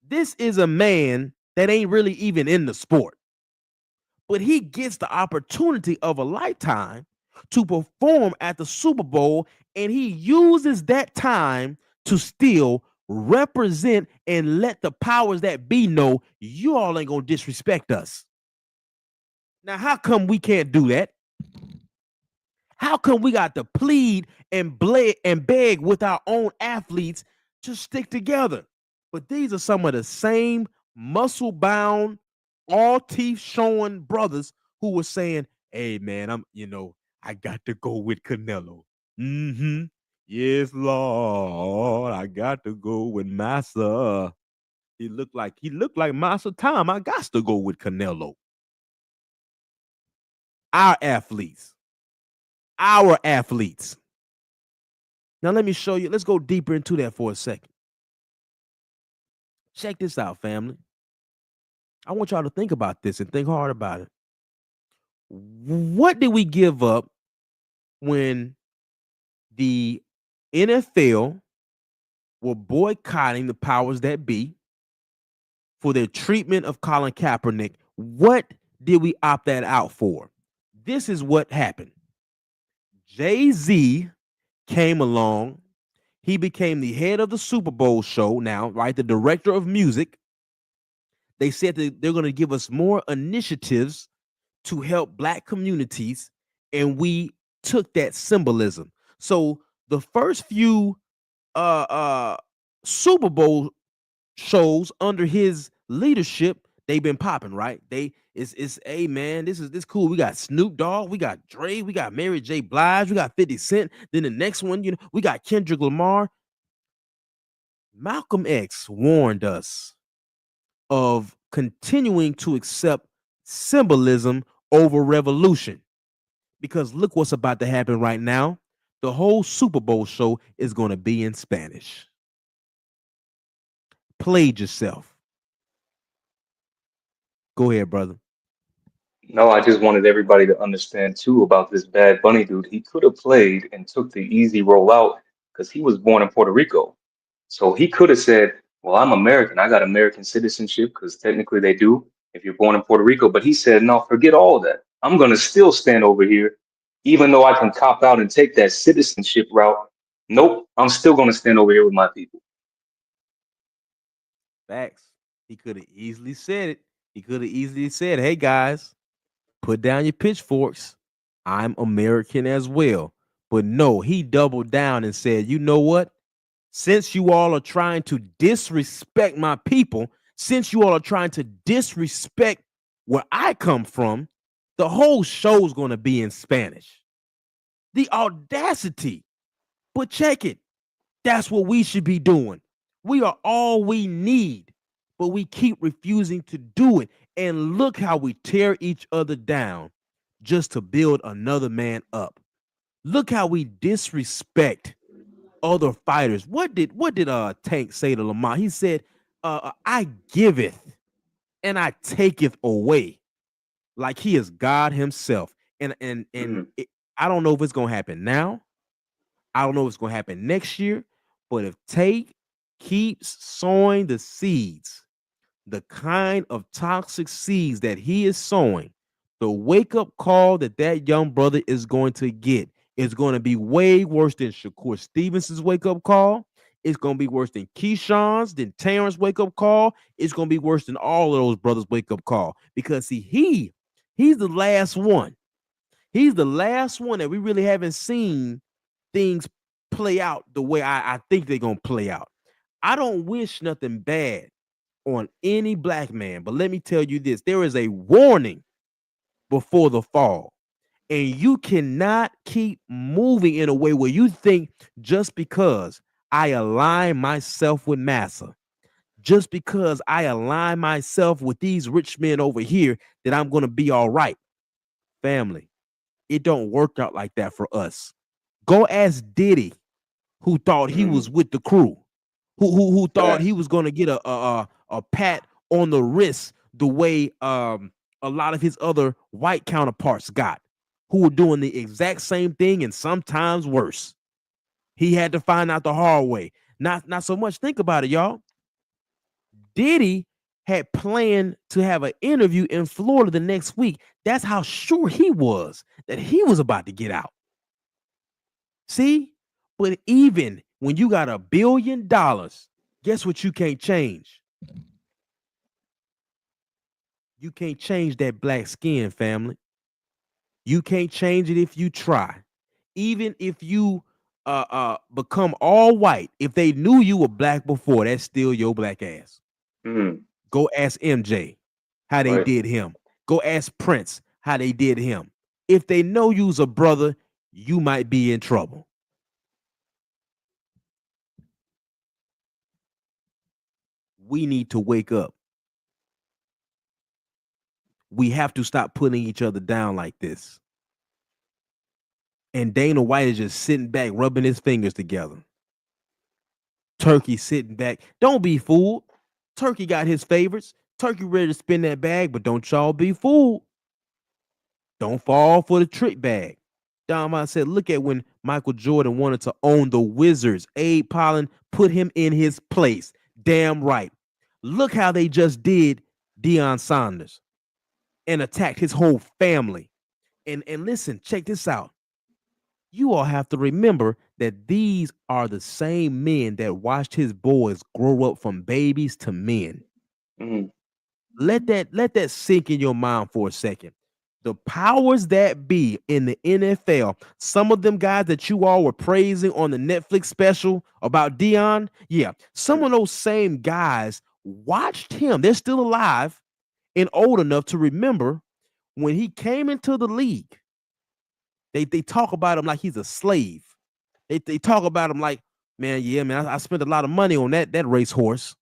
This is a man that ain't really even in the sport, but he gets the opportunity of a lifetime to perform at the Super Bowl, and he uses that time to still represent and let the powers that be know you all ain't gonna disrespect us. Now, how come we can't do that? How come we got to plead and beg with our own athletes to stick together? But these are some of the same muscle bound, all teeth showing brothers who were saying, hey man, I got to go with Canelo. Mm-hmm. Yes, Lord. I got to go with Massa. He looked like Massa Time. I got to go with Canelo. Our athletes. Our athletes. Now let me show you. Let's go deeper into that for a second. Check this out, family. I want y'all to think about this and think hard about it. What did we give up when the NFL were boycotting the powers that be for their treatment of Colin Kaepernick? What did we opt that out for? This is what happened. Jay-Z came along. He became the head of the Super Bowl show now, right? The director of music. They said that they're going to give us more initiatives to help black communities, and we took that symbolism. So the first few uh uh Super Bowl shows under his leadership, they've been popping, right? It's hey man, this cool. We got Snoop Dogg, we got Dre, we got Mary J. Blige, we got 50 Cent. Then the next one, we got Kendrick Lamar. Malcolm X warned us of continuing to accept symbolism over revolution. Because look what's about to happen right now. The whole Super Bowl show is going to be in Spanish. Played yourself. Go ahead, brother. No, I just wanted everybody to understand too about this Bad Bunny dude. He could have played and took the easy roll out because he was born in Puerto Rico. So he could have said, well, I'm American. I got American citizenship because technically they do if you're born in Puerto Rico. But he said, no, forget all that. I'm going to still stand over here, even though I can cop out and take that citizenship route. Nope, I'm still going to stand over here with my people. Facts. He could have easily said it. He could have easily said, hey guys, put down your pitchforks. I'm American as well. But no, he doubled down and said, you know what? Since you all are trying to disrespect my people, since you all are trying to disrespect where I come from, the whole show's going to be in Spanish. The audacity. But check it. That's what we should be doing. We are all we need, but we keep refusing to do it. And look how we tear each other down just to build another man up. Look how we disrespect other fighters. What did Tank say to Lamont? He said, I giveth and I taketh away, like he is God himself. And Mhm. I don't know if it's gonna happen now. I don't know if it's gonna happen next year, but if Tate keeps sowing the seeds, the kind of toxic seeds that he is sowing, the wake up call that young brother is going to get is going to be way worse than Shakur Stevenson's wake up call. It's going to be worse than Keyshawn's, than Terrence's wake up call. It's going to be worse than all of those brothers' wake up call because see, he's the last one. He's the last one that we really haven't seen things play out the way I think they're gonna play out. I don't wish nothing bad on any black man, but let me tell you this: there is a warning before the fall. And you cannot keep moving in a way where you think just because I align myself with Massa, just because I align myself with these rich men over here, that I'm going to be all right. Family, it don't work out like that for us. Go ask Diddy, who thought he was Mm. with the crew, who thought he Facts. was going to get a pat on the wrist the way a lot of his other white counterparts got, who were doing the exact same thing and sometimes worse. He had to find out the hard way. Not so much. Think about it, y'all. Diddy had planned to have an interview in Florida the next week. That's how sure he was that he was about to get out. See? But even when you got $1 billion, guess what you can't change? You can't change that black skin, family. You can't change it if you try. Even if you become all white, if they knew you were black before, that's still your black ass. Mm. Go ask MJ how they Right. did him. Go ask Prince how they did him. If they know you's a brother, you might be in trouble. We need to wake up. We have to stop putting each other down like this. And Dana White is just sitting back, rubbing his fingers together. Turkey sitting back. Don't be fooled. Turkey got his favorites. Turkey ready to spin that bag, but don't y'all be fooled. Don't fall for the trick bag. Don said, look at when Michael Jordan wanted to own the Wizards. Abe Pollan put him in his place. Damn right. Look how they just did Deion Sanders and attacked his whole family. And listen, check this out. You all have to remember that these are the same men that watched his boys grow up from babies to men. Mm. Let that sink in your mind for a second. The powers that be in the NFL, some of them guys that you all were praising on the Netflix special about Dion, yeah, some of those same guys watched him. They're still alive and old enough to remember when he came into the league. They talk about him like he's a slave. They talk about him like, man, yeah, man, I spent a lot of money on that racehorse.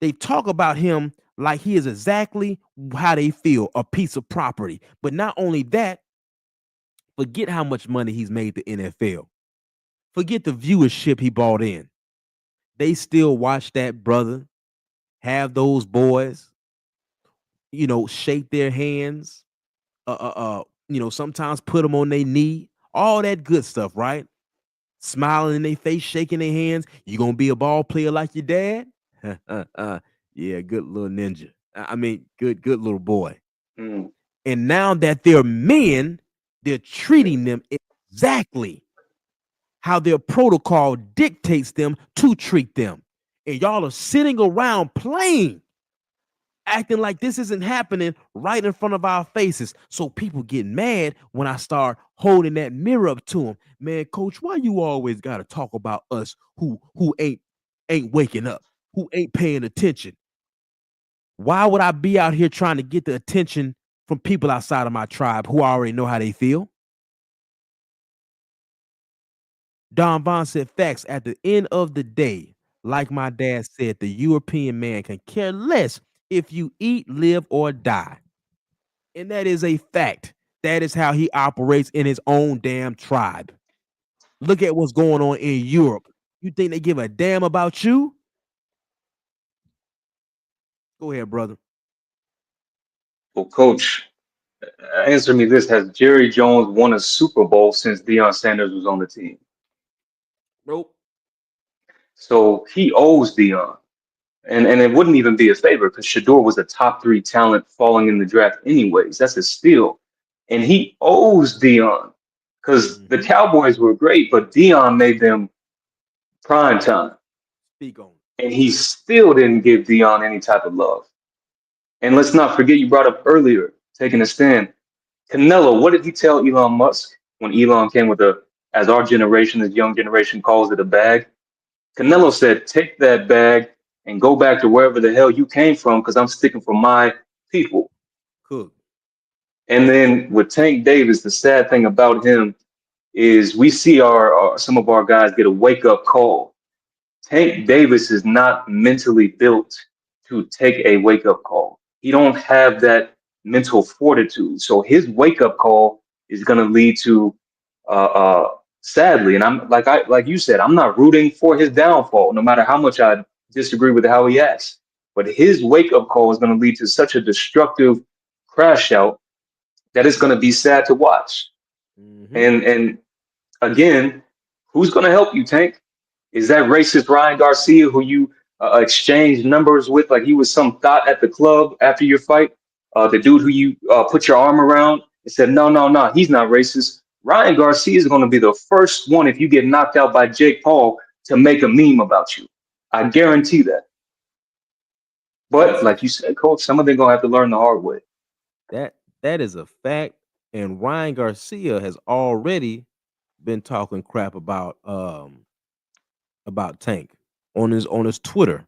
They talk about him like he is exactly how they feel, a piece of property. But not only that, forget how much money he's made the NFL. Forget the viewership he brought in. They still watch that brother, have those boys, shake their hands, sometimes put them on their knee, all that good stuff, right? Smiling in their face, shaking their hands. You gonna be a ball player like your dad? Yeah, good little ninja. I mean, good little boy. Mm. And now that they're men, they're treating them exactly how their protocol dictates them to treat them. And y'all are sitting around playing, acting like this isn't happening right in front of our faces. So people get mad when I start holding that mirror up to them. Man, coach, why you always gotta talk about us who ain't waking up, who ain't paying attention? Why would I be out here trying to get the attention from people outside of my tribe who already know how they feel? Don Vaughn said facts at the end of the day. Like my dad said, the European man can care less if you eat, live, or die. And that is a fact. That is how he operates in his own damn tribe. Look at what's going on in Europe. You think they give a damn about you? Go ahead, brother. Well, coach, answer me this. Has Jerry Jones won a Super Bowl since Deion Sanders was on the team? Nope. So he owes Deion. And it wouldn't even be a favor because Shador was a top three talent falling in the draft anyways. That's a steal. And he owes Deion because the Mm-hmm. Cowboys were great, but Deion made them prime time. Speak on. And he still didn't give Deion any type of love. And let's not forget, you brought up earlier, taking a stand. Canelo, what did he tell Elon Musk when Elon came with a, as our generation, as young generation calls it, a bag? Canelo said, take that bag and go back to wherever the hell you came from because I'm sticking for my people. Cook. And then with Tank Davis, the sad thing about him is we see our some of our guys get a wake up call. Tank Davis is not mentally built to take a wake up call. He don't have that mental fortitude. So his wake up call is going to lead to, sadly, and like you said, I'm not rooting for his downfall, no matter how much I disagree with how he acts. But his wake up call is going to lead to such a destructive crash out that it's going to be sad to watch. Mm-hmm. And again, who's going to help you, Tank? Is that racist Ryan Garcia who you exchanged numbers with like he was some thought at the club after your fight? The dude who you put your arm around and said, no, no, no, he's not racist. Ryan Garcia is going to be the first one if you get knocked out by Jake Paul to make a meme about you. I guarantee that. But That's a like you said, coach, some of them going to have to learn the hard way. that that is a fact. And Ryan Garcia has already been talking crap about Tank on his Twitter.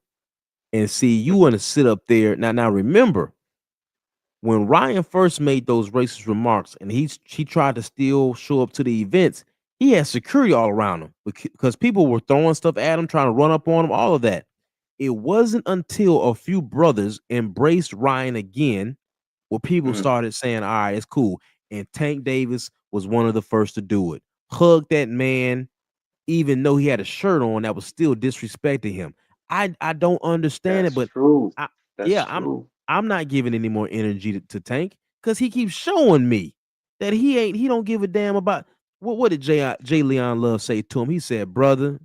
And see, you want to sit up there now. Remember when Ryan first made those racist remarks, and he tried to still show up to the events. He had security all around him because people were throwing stuff at him, trying to run up on him, all of that. It wasn't until a few brothers embraced Ryan again where people Mhm. started saying, all right, it's cool. And Tank Davis was one of the first to do it. Hug that man, even though he had a shirt on that was still disrespecting him. I don't understand it, That's but true. I That's yeah, I'm true. I'm not giving any more energy to Tank because he keeps showing me that he don't give a damn about what did Jay Leon Love say to him? He said, brother,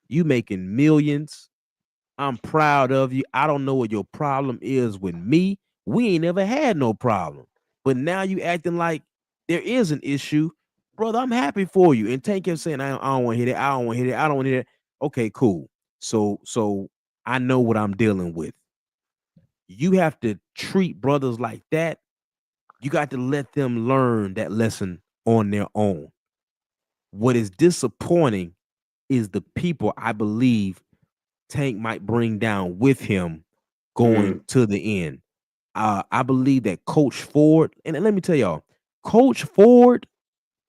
you making millions. I'm proud of you. I don't know what your problem is with me. We ain't never had no problem. But now you acting like there is an issue. Brother, I'm happy for you. And Tank kept saying, I don't want to hear that. I don't want to hear that. I don't want to hear that. Okay, cool. So I know what I'm dealing with. You have to treat brothers like that. You got to let them learn that lesson on their own. What is disappointing is the people I believe Tank might bring down with him going Mm, to the end. I believe that Coach Ford, and let me tell y'all, Coach Ford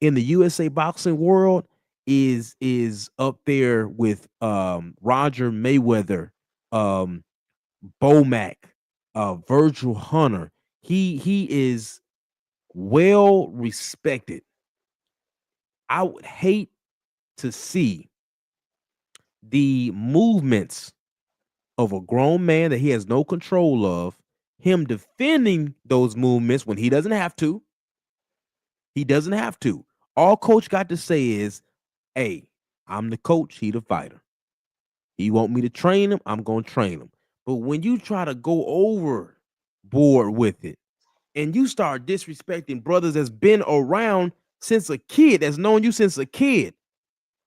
in the USA boxing world is up there with Roger Mayweather, um, Bomac, Virgil Hunter. He is well respected. I would hate to see the movements of a grown man that he has no control of, him defending those movements when he doesn't have to. He doesn't have to. All coach got to say is, hey, I'm the coach, he the fighter. He want me to train him, I'm gonna train him. But when you try to go overboard with it and you start disrespecting brothers that's been around since a kid, that's known you since a kid,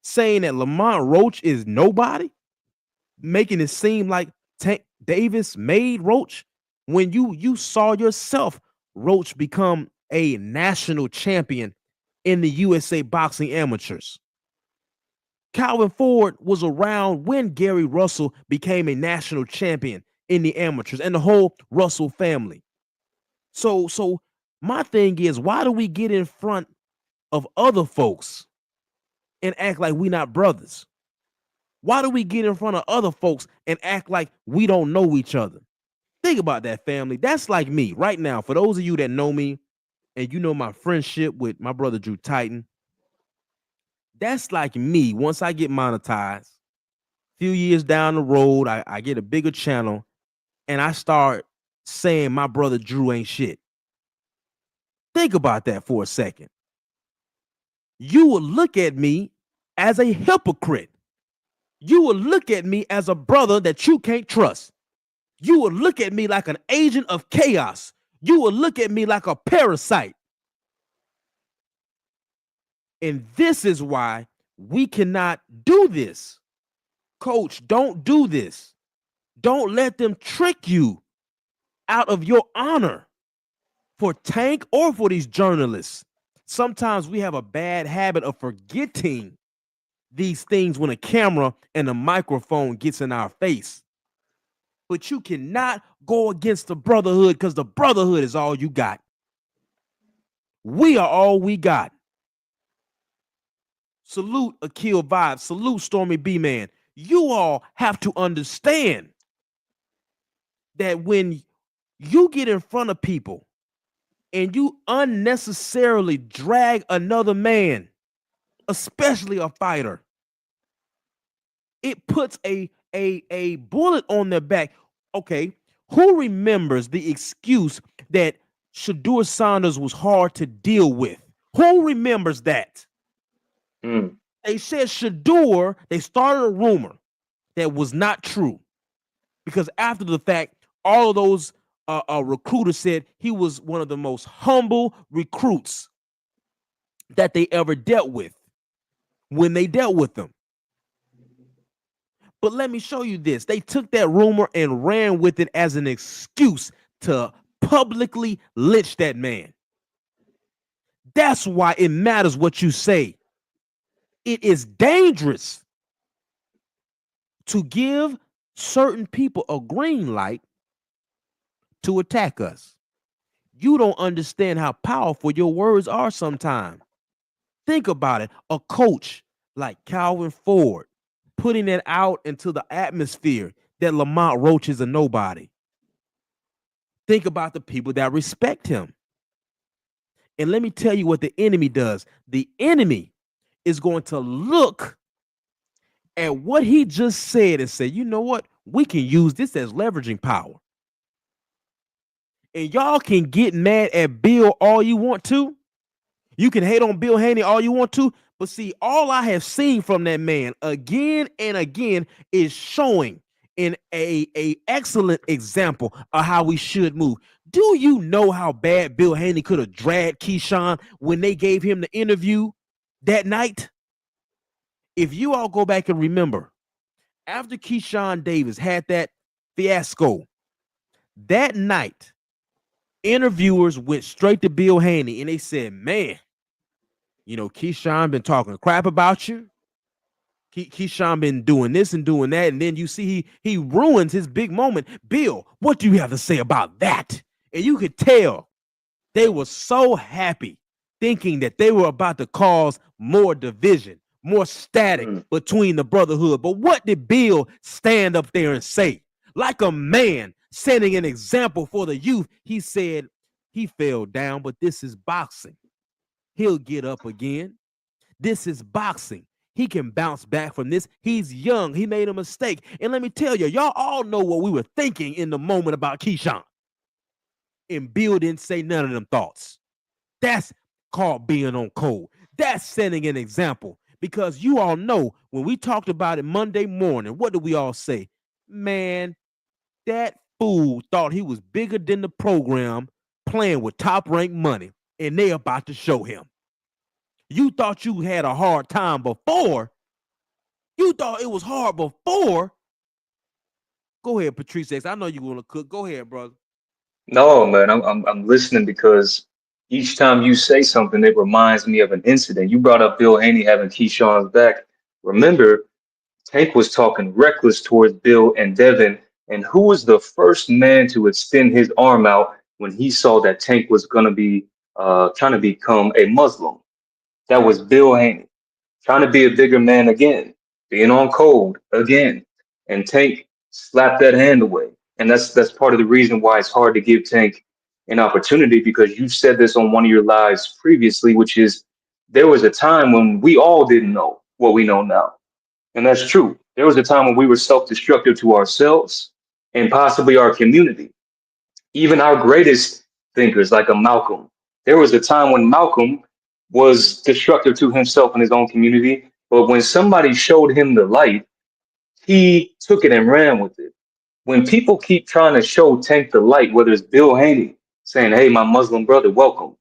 saying that Lamont Roach is nobody, making it seem like Tank Davis made Roach when you saw yourself Roach become a national champion in the USA boxing amateurs. Calvin Ford was around when Gary Russell became a national champion in the amateurs and the whole Russell family. So my thing is, why do we get in front of other folks and act like we not brothers? Why do we get in front of other folks and act like we don't know each other? Think about that, family. That's like me right now. For those of you that know me and you know my friendship with my brother Drew Titan, that's like me. Once I get monetized, few years down the road, I get a bigger channel and I start saying my brother Drew ain't shit. Think about that for a second. You will look at me as a hypocrite. You will look at me as a brother that you can't trust. You will look at me like an agent of chaos. You will look at me like a parasite. And this is why we cannot do this. Coach, don't do this. Don't let them trick you out of your honor for Tank or for these journalists. Sometimes we have a bad habit of forgetting these things when a camera and a microphone gets in our face. But you cannot go against the brotherhood because the brotherhood is all you got. We are all we got. Salute Akil Vibe. Salute Stormy B Man. You all have to understand that when you get in front of people and you unnecessarily drag another man, especially a fighter, it puts a bullet on their back. Okay, who remembers the excuse that Shadur Saunders was hard to deal with? Who remembers that? Mm, They said Shadur, they started a rumor that was not true because after the fact, all of those recruiters said he was one of the most humble recruits that they ever dealt with when they dealt with them. But let me show you this. They took that rumor and ran with it as an excuse to publicly lynch that man. That's why it matters what you say. It is dangerous to give certain people a green light to attack us. You don't understand how powerful your words are sometimes. Think about it. A coach like Calvin Ford putting it out into the atmosphere that Lamont Roach is a nobody. Think about the people that respect him. And let me tell you what the enemy does. The enemy is going to look at what he just said and say, you know what? We can use this as leveraging power. And y'all can get mad at Bill all you want to. You can hate on Bill Haney all you want to. But see, all I have seen from that man again and again is showing in a excellent example of how we should move. Do you know how bad Bill Haney could have dragged Keyshawn when they gave him the interview that night? If you all go back and remember, after Keyshawn Davis had that fiasco, that night, interviewers went straight to Bill Haney and they said, man, you know, Keyshawn been talking crap about you. Keyshawn been doing this and doing that. And then you see he ruins his big moment. Bill, what do you have to say about that? And you could tell they were so happy thinking that they were about to cause more division, more static mm. between the brotherhood. But what did Bill stand up there and say? Like a man setting an example for the youth, he said, he fell down, but this is boxing. He'll get up again. This is boxing. He can bounce back from this. He's young. He made a mistake. And let me tell you, y'all all know what we were thinking in the moment about Keyshawn. And Bill didn't say none of them thoughts. That's called being on code. That's setting an example. Because you all know when we talked about it Monday morning, what did we all say? Man, that fool thought he was bigger than the program playing with top ranked money. And they about to show him. You thought you had a hard time before. You thought it was hard before. Go ahead, Patrice X. I know you want to cook. Go ahead, brother. No, man, I'm listening because each time you say something, it reminds me of an incident. You brought up Bill Haney having Keyshawn's back. Remember, Tank was talking reckless towards Bill and Devin, and who was the first man to extend his arm out when he saw that Tank was going to be trying to become a Muslim? That was Bill Haney, trying to be a bigger man again, being on code again. And Tank slapped that hand away. And that's part of the reason why it's hard to give Tank an opportunity, because you said this on one of your lives previously, which is there was a time when we all didn't know what we know now. And that's true. There was a time when we were self-destructive to ourselves and possibly our community. Even our greatest thinkers, like a Malcolm. There was a time when Malcolm was destructive to himself and his own community, but when somebody showed him the light, he took it and ran with it. When people keep trying to show Tank the light, whether it's Bill Haney saying, "Hey, my Muslim brother, welcome,"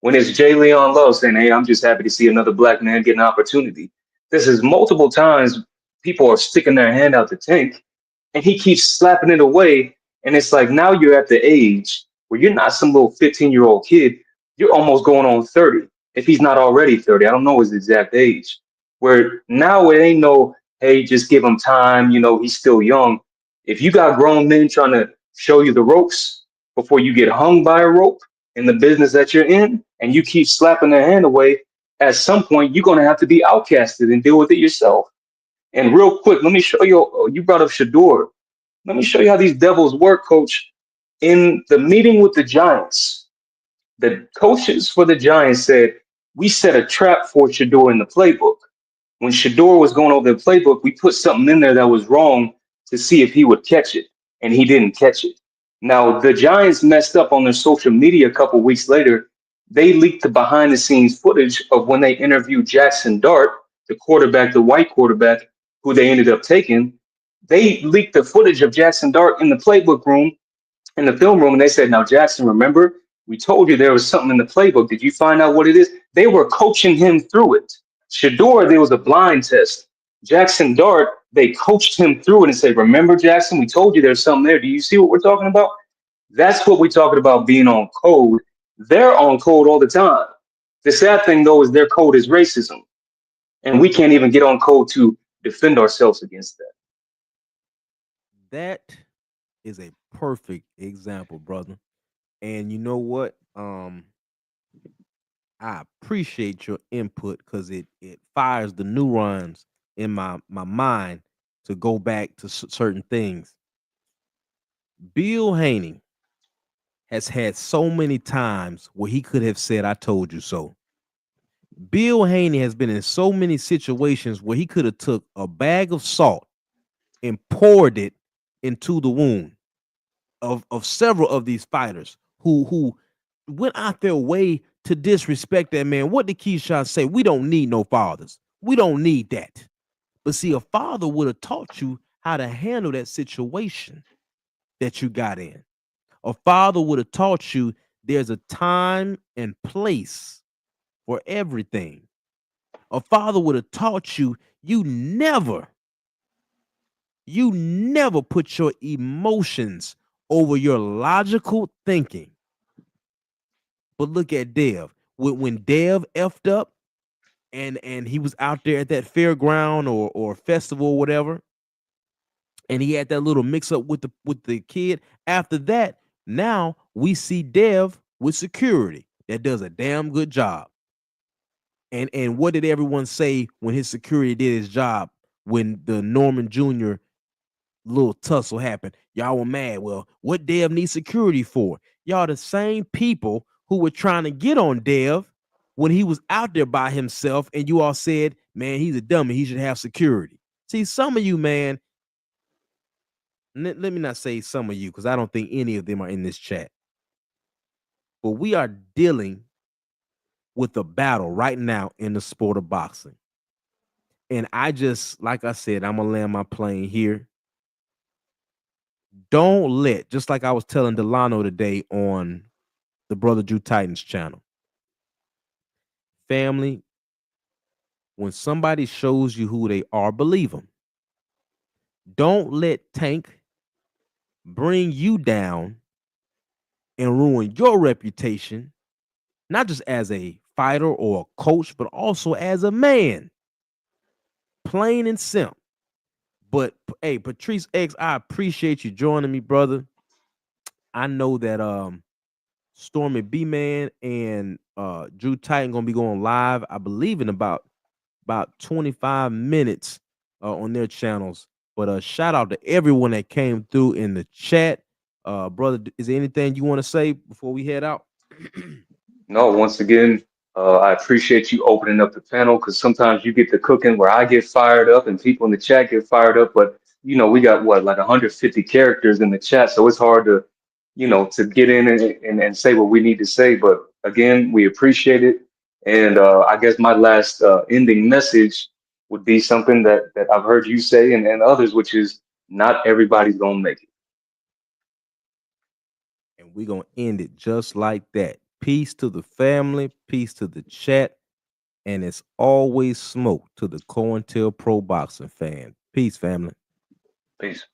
when it's Jay Leon Love saying, "Hey, I'm just happy to see another black man get an opportunity." This is multiple times people are sticking their hand out to Tank, and he keeps slapping it away. And it's like now you're at the age where you're not some little 15-year-old kid. You're almost going on 30, if he's not already 30. I don't know his exact age. Where now it ain't no, hey, just give him time. You know, he's still young. If you got grown men trying to show you the ropes before you get hung by a rope, in the business that you're in and you keep slapping their hand away, at some point you're going to have to be outcasted and deal with it yourself. And real quick, let me show you. You brought up Shador. Let me show you how these devils work, coach. In the meeting with the Giants, the coaches for the Giants said, we set a trap for Shador in the playbook. When Shador was going over the playbook, we put something in there that was wrong to see if he would catch it, and he didn't catch it. Now, the Giants messed up on their social media a couple weeks later. They leaked the behind the scenes footage of when they interviewed Jackson Dart, the quarterback, the white quarterback, who they ended up taking. They leaked the footage of Jackson Dart in the playbook room, in the film room, and they said, now, Jackson, remember, we told you there was something in the playbook. Did you find out what it is? They were coaching him through it. Shador, there was a blind test. Jackson Dart, they coached him through it and said, remember, Jackson, we told you there's something there. Do you see what we're talking about? That's what we're talking about being on code. They're on code all the time. The sad thing, though, is their code is racism. And we can't even get on code to defend ourselves against that. That is a perfect example, brother. And you know what? I appreciate your input because it fires the neurons in my mind to go back to certain things. Bill Haney has had so many times where he could have said, "I told you so." Bill Haney has been in so many situations where he could have took a bag of salt and poured it into the wound of several of these fighters who went out their way to disrespect that man. What did Keyshawn say? We don't need no fathers. We don't need that. But see, a father would have taught you how to handle that situation that you got in. A father would have taught you there's a time and place for everything. A father would have taught you you never put your emotions over your logical thinking. But look at Dev. When Dev effed up and he was out there at that fairground or festival or whatever, and he had that little mix up with the kid. After that, now we see Dev with security that does a damn good job. And what did everyone say when his security did his job when the Norman Jr. little tussle happened? Y'all were mad. Well, what Dev needs security for? Y'all the same people who were trying to get on Dev when he was out there by himself, and you all said, man, he's a dummy. He should have security. See, some of you, man, let me not say some of you, because I don't think any of them are in this chat. But we are dealing with a battle right now in the sport of boxing. And I just, like I said, I'm going to land my plane here. Don't let, just like I was telling Delano today on the Brother Drew Titans channel, family, when somebody shows you who they are, believe them. Don't let Tank bring you down and ruin your reputation, not just as a fighter or a coach, but also as a man. Plain and simple. But hey, Patrice X, I appreciate you joining me, brother. I know that Stormy B Man and Drew Titan gonna be going live, I believe, in about 25 minutes on their channels. But shout out to everyone that came through in the chat. Brother, is there anything you want to say before we head out? No, once again, I appreciate you opening up the panel because sometimes you get the cooking where I get fired up and people in the chat get fired up. But we got what, like 150 characters in the chat, so it's hard to, to get in and say what we need to say. But again, we appreciate it. And I guess my last ending message would be something that I've heard you say and others, which is not everybody's gonna make it. And we're gonna end it just like that. Peace to the family, peace to the chat, and it's always smoke to the COINTELPRO boxing fan. Peace, family. Peace.